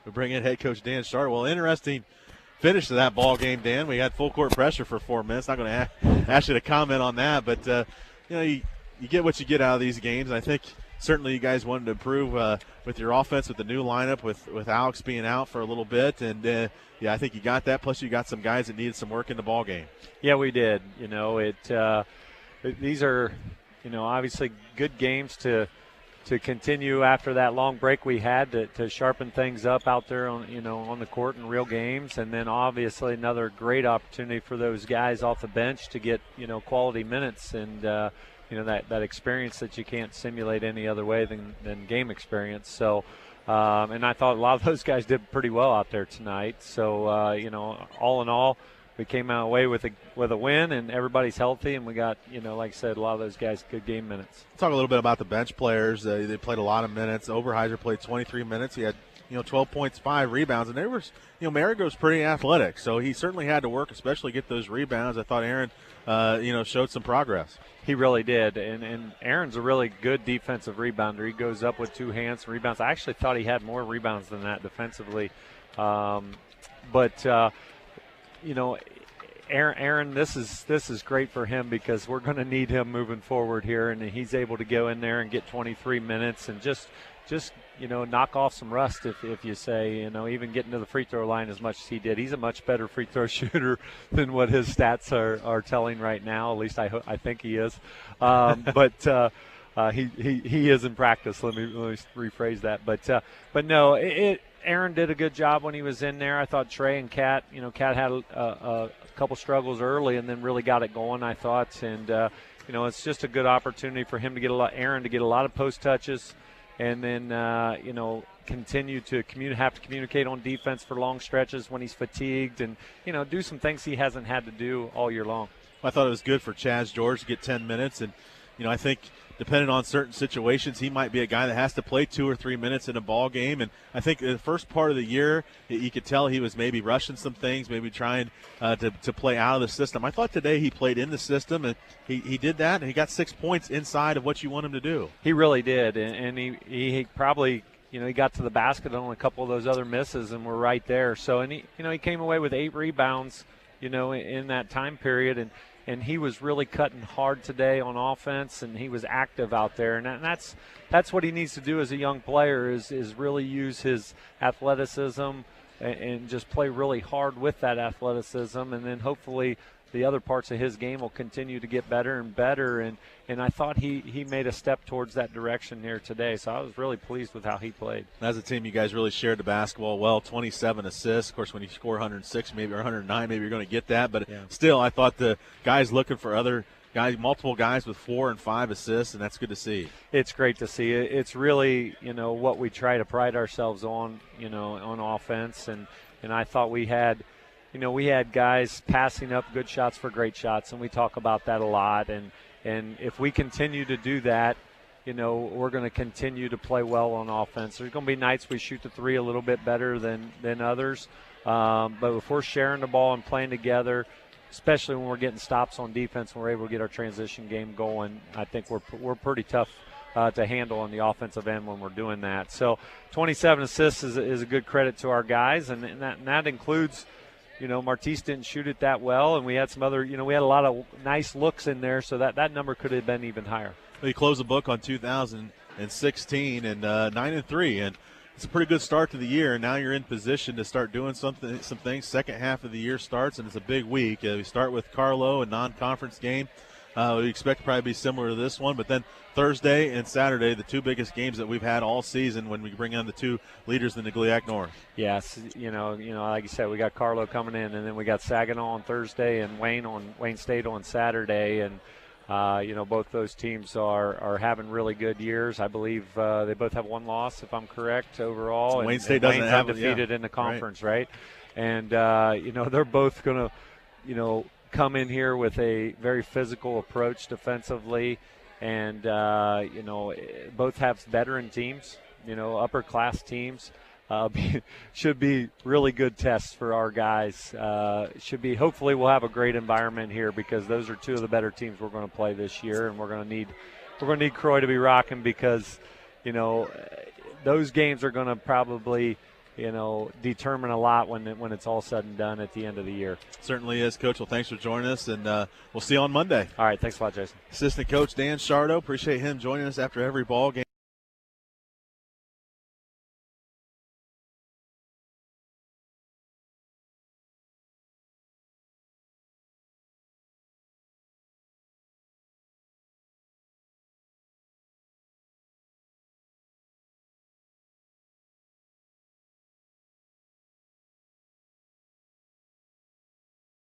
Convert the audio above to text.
We bring in head coach Dan Shardo. Well, interesting finish to that ball game, Dan. We had full court pressure for 4 minutes. Not going to ask you to comment on that, but you get what you get out of these games. I think certainly you guys wanted to improve with your offense with the new lineup, with Alex being out for a little bit, and I think you got that. Plus, you got some guys that needed some work in the ball game. Yeah, we did. These are, obviously good games to continue after that long break we had to sharpen things up out there on the court in real games, and then obviously another great opportunity for those guys off the bench to get quality minutes and that experience that you can't simulate any other way than game experience. So and I thought a lot of those guys did pretty well out there tonight. So all in all, we came out away with a win, and everybody's healthy, and we got, like I said, a lot of those guys good game minutes. Talk a little bit about the bench players. They played a lot of minutes. Oberheiser played 23 minutes. He had 12 points, 5 rebounds, and they were, Marygrove's pretty athletic, so he certainly had to work, especially get those rebounds. I thought Aaron, showed some progress. He really did, and Aaron's a really good defensive rebounder. He goes up with 2 hands and rebounds. I actually thought he had more rebounds than that defensively, Aaron, this is great for him because we're going to need him moving forward here, and he's able to go in there and get 23 minutes and just knock off some rust, if you say, even getting to the free throw line as much as he did. He's a much better free throw shooter than what his stats are telling right now. At least I think he is. He is in practice. Let me rephrase that. But no, Aaron did a good job when he was in there. I thought Trey and Kat, Kat had a couple struggles early and then really got it going, I thought. And, it's just a good opportunity for him to get Aaron to get a lot of post touches and then, continue to have to communicate on defense for long stretches when he's fatigued and, do some things he hasn't had to do all year long. I thought it was good for Chaz George to get 10 minutes. And, I think depending on certain situations, he might be a guy that has to play 2 or 3 minutes in a ball game. And I think the first part of the year, you could tell he was maybe rushing some things, maybe trying to play out of the system. I thought today he played in the system, and he did that, and he got 6 points inside of what you want him to do. He really did, and he probably he got to the basket on a couple of those other misses, and we're right there. So, and he came away with 8 rebounds, in that time period, and he was really cutting hard today on offense, and he was active out there. And that's what he needs to do as a young player is really use his athleticism and just play really hard with that athleticism. And then hopefully the other parts of his game will continue to get better and better. And I thought he made a step towards that direction here today. So I was really pleased with how he played. As a team, you guys really shared the basketball well. 27 assists. Of course, when you score 106 maybe or 109, maybe you're going to get that. But still, I thought the guys looking for other guys, multiple guys with 4 and 5 assists, and that's good to see. It's great to see. It's really, what we try to pride ourselves on, on offense. And I thought we had – we had guys passing up good shots for great shots, and we talk about that a lot. And if we continue to do that, we're going to continue to play well on offense. There's going to be nights we shoot the 3 a little bit better than others. But if we're sharing the ball and playing together, especially when we're getting stops on defense and we're able to get our transition game going, I think we're pretty tough to handle on the offensive end when we're doing that. So 27 assists is a good credit to our guys, and that includes – Martise didn't shoot it that well, and we had some other, we had a lot of nice looks in there, so that number could have been even higher. Well, you closed the book on 2016 and 9-3, and it's a pretty good start to the year. And now you're in position to start doing some things. Second half of the year starts, and it's a big week. We start with Carlo, a non-conference game. We expect to probably be similar to this one, but then Thursday and Saturday, the 2 biggest games that we've had all season when we bring on the 2 leaders in the GLIAC North. Yes, like you said, we got Carlo coming in, and then we got Saginaw on Thursday and Wayne State on Saturday, and both those teams are having really good years. I believe they both have 1 loss, if I'm correct, overall. Wayne State doesn't have undefeated in the conference, right? And they're both going to come in here with a very physical approach defensively, and both have veteran teams, upper class teams. Should be really good tests for our guys. Hopefully we'll have a great environment here because those are 2 of the better teams we're going to play this year, and we're going to need Croy to be rocking because those games are going to probably determine a lot when it's all said and done at the end of the year. Certainly is, Coach. Well, thanks for joining us, and we'll see you on Monday. All right, thanks a lot, Jason. Assistant Coach Dan Shardo, appreciate him joining us after every ball game.